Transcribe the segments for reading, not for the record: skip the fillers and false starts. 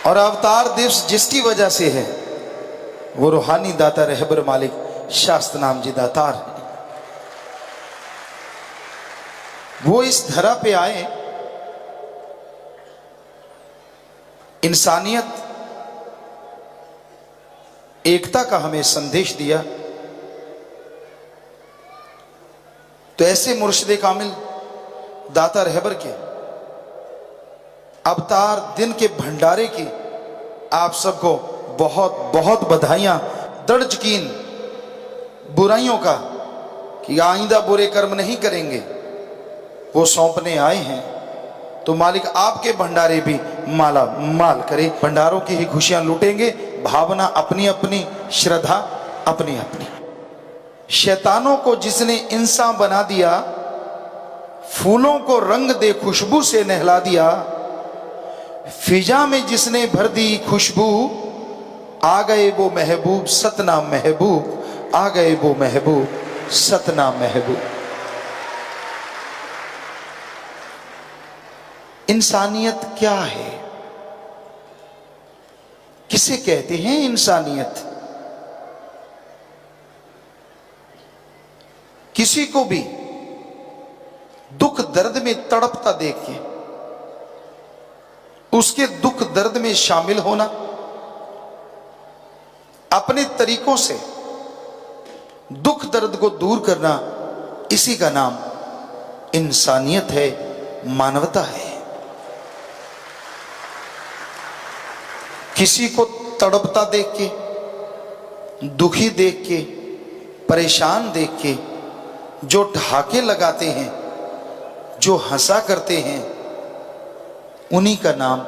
और अवतार दिवस जिसकी वजह से है वो रूहानी दाता रहबर मालिक शास्त्र नाम जी दातार है। वो इस धरा पे आए, इंसानियत एकता का हमें संदेश दिया। तो ऐसे मुर्शिद कामिल दाता रहबर के अवतार दिन के भंडारे की आप सबको बहुत बहुत बधाइयां। दृढ़ यकीन बुराइयों का कि आइंदा बुरे कर्म नहीं करेंगे वो सौंपने आए हैं। तो मालिक आपके भंडारे भी माला माल करे, भंडारों की ही खुशियां लूटेंगे। भावना अपनी अपनी, श्रद्धा अपनी अपनी। शैतानों को जिसने इंसान बना दिया, फूलों को रंग दे खुशबू से नहला दिया, फिजा में जिसने भर दी खुशबू, आ गए वो महबूब सतनाम महबूब, आ गए वो महबूब सतनाम महबूब। इंसानियत क्या है? किसे कहते हैं इंसानियत? किसी को भी दुख दर्द में तड़पता देख के उसके दुख दर्द में शामिल होना, अपने तरीकों से दुख दर्द को दूर करना, इसी का नाम इंसानियत है, मानवता है। किसी को तड़पता देख के, दुखी देख के, परेशान देख के जो ठहाके लगाते हैं, जो हंसा करते हैं, उन्हीं का नाम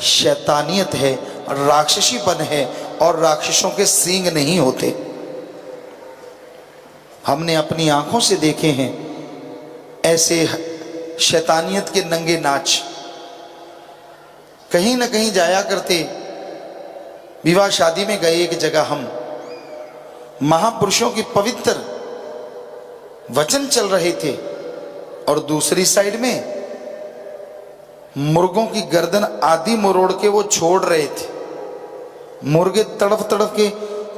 शैतानियत है, राक्षसीपन है। और राक्षसों के सींग नहीं होते। हमने अपनी आंखों से देखे हैं ऐसे शैतानियत के नंगे नाच। कहीं ना कहीं जाया करते, विवाह शादी में गए एक जगह, हम महापुरुषों की पवित्र वचन चल रहे थे और दूसरी साइड में मुर्गों की गर्दन आधी मरोड़ के वो छोड़ रहे थे। मुर्गे तड़प तड़प के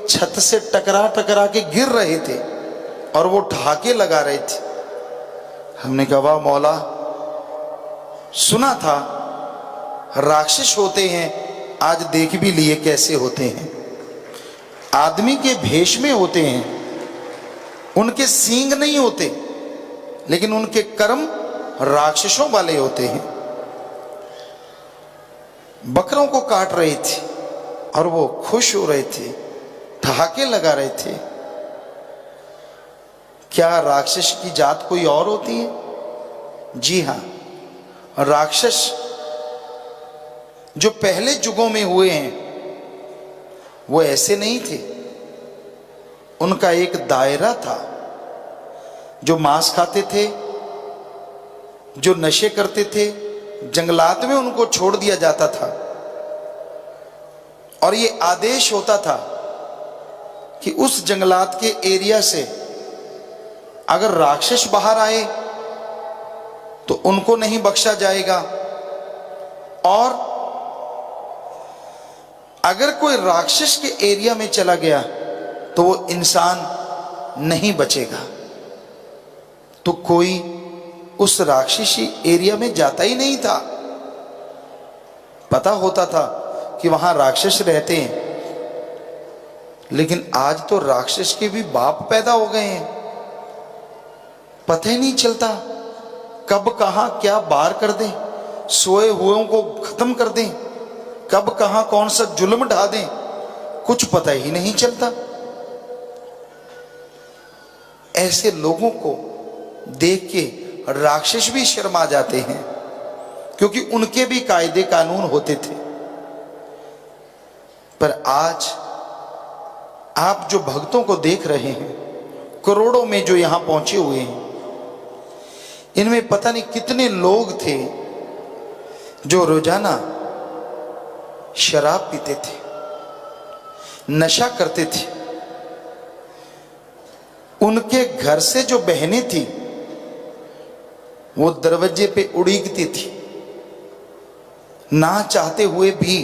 छत से टकरा टकरा के गिर रहे थे और वो ठहाके लगा रहे थे। हमने कहा वाह मौला, सुना था राक्षस होते हैं, आज देख भी लिए कैसे होते हैं। आदमी के भेष में होते हैं, उनके सींग नहीं होते, लेकिन उनके कर्म राक्षसों वाले होते हैं। बकरों को काट रहे थे और वो खुश हो रहे थे, ठहाके लगा रहे थे। क्या राक्षस की जात कोई और होती है? जी हां, राक्षस जो पहले युगों में हुए हैं वो ऐसे नहीं थे। उनका एक दायरा था। जो मांस खाते थे, जो नशे करते थे, जंगलात में उनको छोड़ दिया जाता था और ये आदेश होता था कि उस जंगलात के एरिया से अगर राक्षस बाहर आए तो उनको नहीं बख्शा जाएगा, और अगर कोई राक्षस के एरिया में चला गया तो वो इंसान नहीं बचेगा। तो कोई उस राक्षसी एरिया में जाता ही नहीं था। पता होता था कि वहां राक्षस रहते हैं, लेकिन आज तो राक्षस के भी बाप पैदा हो गए हैं। पता ही नहीं चलता कब कहां क्या बार कर दें, सोए हुओं को खत्म कर दें, कब कहां कौन सा जुल्म ढा दें, कुछ पता ही नहीं चलता। ऐसे लोगों को देख के राक्षस भी शर्मा जाते हैं, क्योंकि उनके भी कायदे कानून होते थे। पर आज आप जो भक्तों को देख रहे हैं, करोड़ों में जो यहां पहुंचे हुए हैं, इनमें पता नहीं कितने लोग थे जो रोजाना शराब पीते थे, नशा करते थे। उनके घर से जो बहनें थी वो दरवाजे पे उड़ीगती थी, ना चाहते हुए भी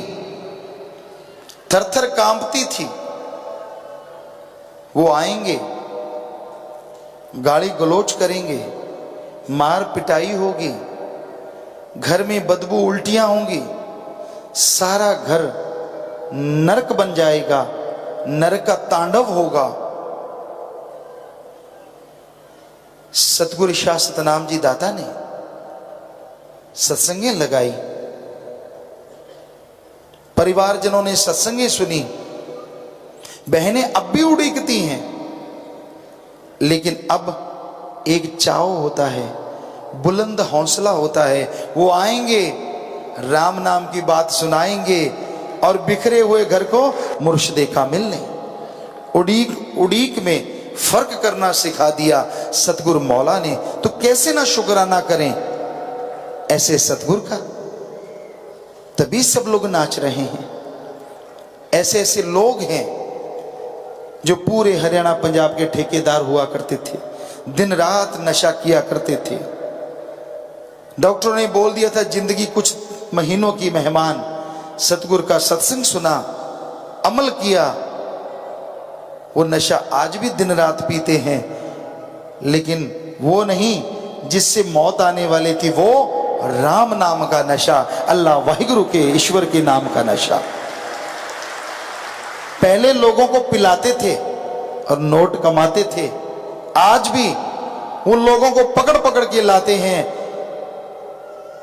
थर थर कांपती थी। वो आएंगे, गाली गलोच करेंगे, मार पिटाई होगी, घर में बदबू उल्टियां होंगी, सारा घर नरक बन जाएगा, नरक का तांडव होगा। सतगुरु शाह सतनाम जी दाता ने सत्संगें लगाई, परिवारजनों ने सत्संगें सुनी, बहनें अब भी उड़ीकती हैं, लेकिन अब एक चाव होता है, बुलंद हौसला होता है। वो आएंगे, राम नाम की बात सुनाएंगे और बिखरे हुए घर को मुर्शदे का मिलने। उड़ीक उड़ीक में फर्क करना सिखा दिया सतगुरु मौला ने। तो कैसे ना शुक्राना करें ऐसे सतगुरु का। तभी सब लोग नाच रहे हैं। ऐसे ऐसे लोग हैं जो पूरे हरियाणा पंजाब के ठेकेदार हुआ करते थे, दिन रात नशा किया करते थे। डॉक्टरों ने बोल दिया था जिंदगी कुछ महीनों की मेहमान। सतगुरु का सत्संग सुना, अमल किया, वो नशा आज भी दिन रात पीते हैं, लेकिन वो नहीं जिससे मौत आने वाली थी, वो राम नाम का नशा, अल्लाह वाहिगुरु के ईश्वर के नाम का नशा। पहले लोगों को पिलाते थे और नोट कमाते थे, आज भी उन लोगों को पकड़ पकड़ के लाते हैं।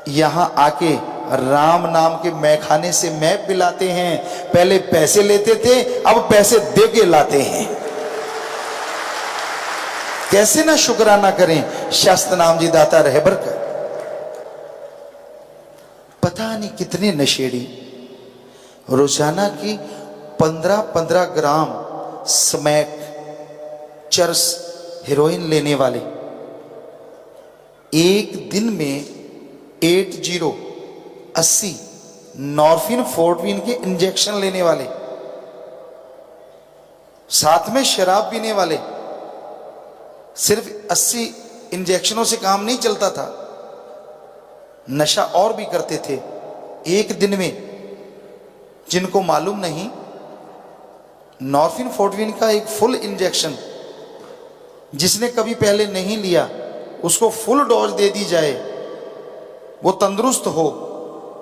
यहां आके राम नाम के मैखाने से मैं पिलाते हैं। पहले पैसे लेते थे, अब पैसे दे के लाते हैं। कैसे ना शुक्राना करें शास्त्र नाम जी दाता रहबर का। पता नहीं कितने नशेड़ी रोजाना की 15-15 ग्राम स्मैक, चरस, हेरोइन लेने वाले, एक दिन में 80 नॉर्फिन फोर्टविन के इंजेक्शन लेने वाले, साथ में शराब पीने वाले। सिर्फ 80 इंजेक्शनों से काम नहीं चलता था, नशा और भी करते थे एक दिन में। जिनको मालूम नहीं, नॉर्फिन फोर्टविन का एक फुल इंजेक्शन जिसने कभी पहले नहीं लिया, उसको फुल डोज दे दी जाए, वो तंदुरुस्त हो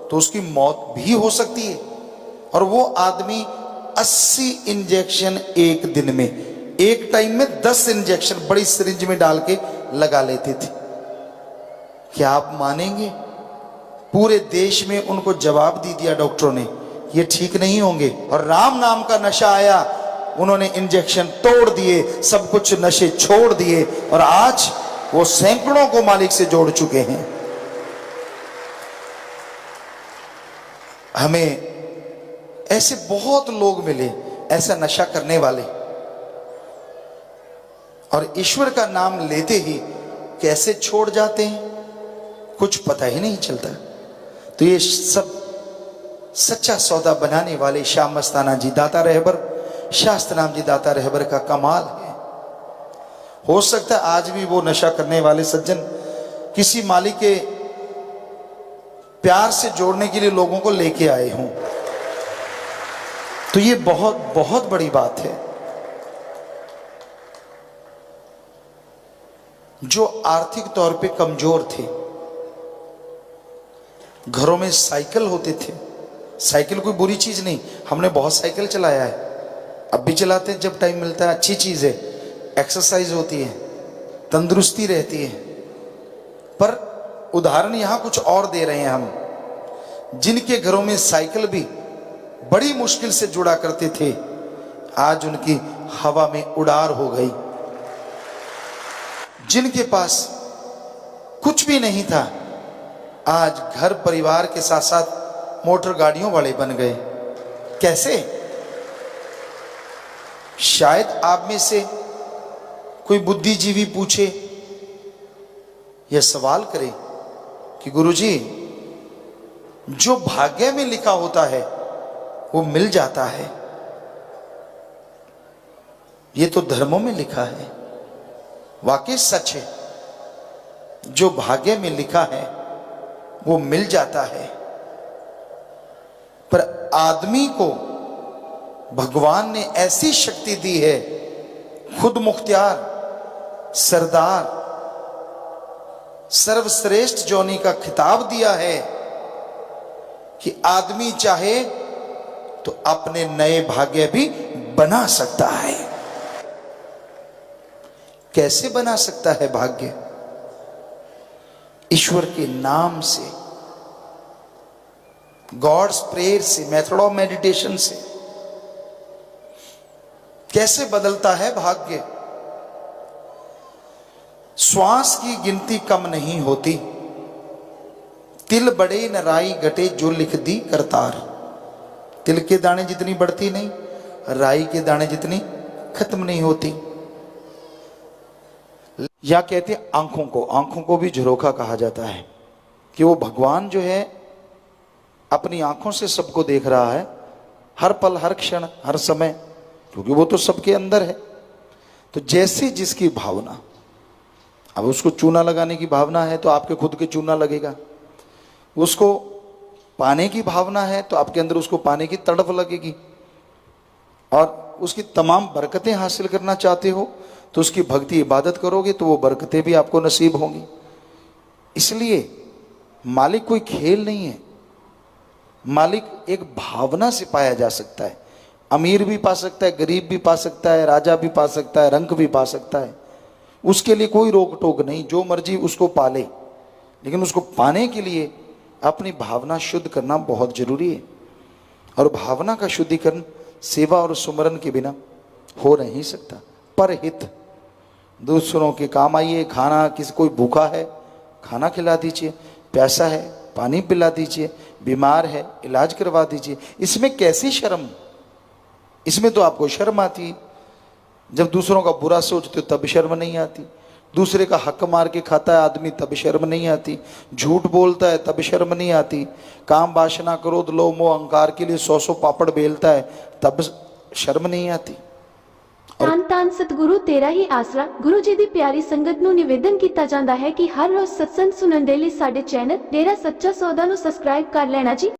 तो उसकी मौत भी हो सकती है। और वो आदमी 80 इंजेक्शन एक दिन में, एक टाइम में 10 इंजेक्शन बड़ी सिरिंज में डाल के लगा लेते थे। क्या आप मानेंगे, पूरे देश में उनको जवाब दे दिया डॉक्टरों ने, ये ठीक नहीं होंगे। और राम नाम का नशा आया, उन्होंने इंजेक्शन तोड़ दिए, सब कुछ नशे छोड़ दिए, और आज वो सैकड़ों को मालिक से जोड़ चुके हैं। हमें ऐसे बहुत लोग मिले, ऐसा नशा करने वाले, और ईश्वर का नाम लेते ही कैसे छोड़ जाते हैं, कुछ पता ही नहीं चलता। तो ये सब सच्चा सौदा बनाने वाले शाह मस्ताना जी दाता रहबर, शास्त्र नाम जी दाता रहबर का कमाल है। हो सकता है आज भी वो नशा करने वाले सज्जन किसी मालिक के प्यार से जोड़ने के लिए लोगों को लेके आए हों, तो ये बहुत बहुत बड़ी बात है। जो आर्थिक तौर पे कमजोर थे, घरों में साइकिल होते थे। साइकिल कोई बुरी चीज नहीं, हमने बहुत साइकिल चलाया है, अब भी चलाते हैं जब टाइम मिलता है, अच्छी चीज है, एक्सरसाइज होती है, तंदुरुस्ती रहती है। पर उदाहरण यहां कुछ और दे रहे हैं हम, जिनके घरों में साइकिल भी बड़ी मुश्किल से जुड़ा करते थे, आज उनकी हवा में उड़ार हो गई। जिनके पास कुछ भी नहीं था, आज घर परिवार के साथ साथ मोटर गाड़ियों वाले बन गए। कैसे? शायद आप में से कोई बुद्धिजीवी पूछे यह सवाल करे कि गुरुजी, जो भाग्य में लिखा होता है वो मिल जाता है, ये तो धर्मों में लिखा है। वाकई सच है, जो भाग्य में लिखा है वो मिल जाता है, पर आदमी को भगवान ने ऐसी शक्ति दी है, खुद मुख्तियार, सरदार, सर्वश्रेष्ठ जोनी का खिताब दिया है कि आदमी चाहे तो अपने नए भाग्य भी बना सकता है। कैसे बना सकता है भाग्य? ईश्वर के नाम से, गॉड्स प्रेयर से, मेथड ऑफ मेडिटेशन से। कैसे बदलता है भाग्य? श्वास की गिनती कम नहीं होती, तिल बड़े न राई घटे जो लिख दी करतार। तिल के दाने जितनी बढ़ती नहीं, राई के दाने जितनी खत्म नहीं होती। या कहते हैं आंखों को भी झरोखा कहा जाता है कि वो भगवान जो है अपनी आंखों से सबको देख रहा है, हर पल, हर क्षण, हर समय, क्योंकि वो तो सबके अंदर है। तो जैसे जिसकी भावना, अब उसको चूना लगाने की भावना है तो आपके खुद के चूना लगेगा, उसको पाने की भावना है तो आपके अंदर उसको पाने की तड़प लगेगी, और उसकी तमाम बरकतें हासिल करना चाहते हो तो उसकी भक्ति इबादत करोगे तो वो बरकतें भी आपको नसीब होंगी। इसलिए मालिक कोई खेल नहीं है, मालिक एक भावना से पाया जा सकता है। अमीर भी पा सकता है, गरीब भी पा सकता है, राजा भी पा सकता है, रंक भी पा सकता है, उसके लिए कोई रोक टोक नहीं, जो मर्जी उसको पाले। लेकिन उसको पाने के लिए अपनी भावना शुद्ध करना बहुत जरूरी है, और भावना का शुद्धिकरण सेवा और सुमरन के बिना हो नहीं सकता। परहित, दूसरों के काम आइए। खाना, किसी कोई भूखा है खाना खिला दीजिए, प्यासा है पानी पिला दीजिए, बीमार है इलाज करवा दीजिए। इसमें कैसी शर्म? इसमें तो आपको शर्म आती है। जब दूसरों का बुरा सोचते हो तब शर्म नहीं आती, दूसरे का हक मार के खाता है आदमी तब शर्म नहीं आती, झूठ बोलता है तब शर्म नहीं आती, काम वासना क्रोध लोभ मोह अहंकार के लिए 100 पापड़ बेलता है तब शर्म नहीं आती। ਧੰਨ ਧੰਨ ਸਤਿਗੁਰੂ ਤੇਰਾ ਹੀ ਆਸਰਾ। ਗੁਰੂ ਜੀ ਦੀ ਪਿਆਰੀ ਸੰਗਤ ਨੂੰ ਨਿਵੇਦਨ ਕੀਤਾ ਜਾਂਦਾ ਹੈ ਕਿ ਹਰ ਰੋਜ਼ ਸਤਸੰਗ ਸੁਣਨ ਦੇ ਲਈ ਸਾਡੇ ਚੈਨਲ ਡੇਰਾ ਸੱਚਾ ਸੌਦਾ ਨੂੰ ਸਬਸਕ੍ਰਾਈਬ ਕਰ ਲੈਣਾ ਜੀ।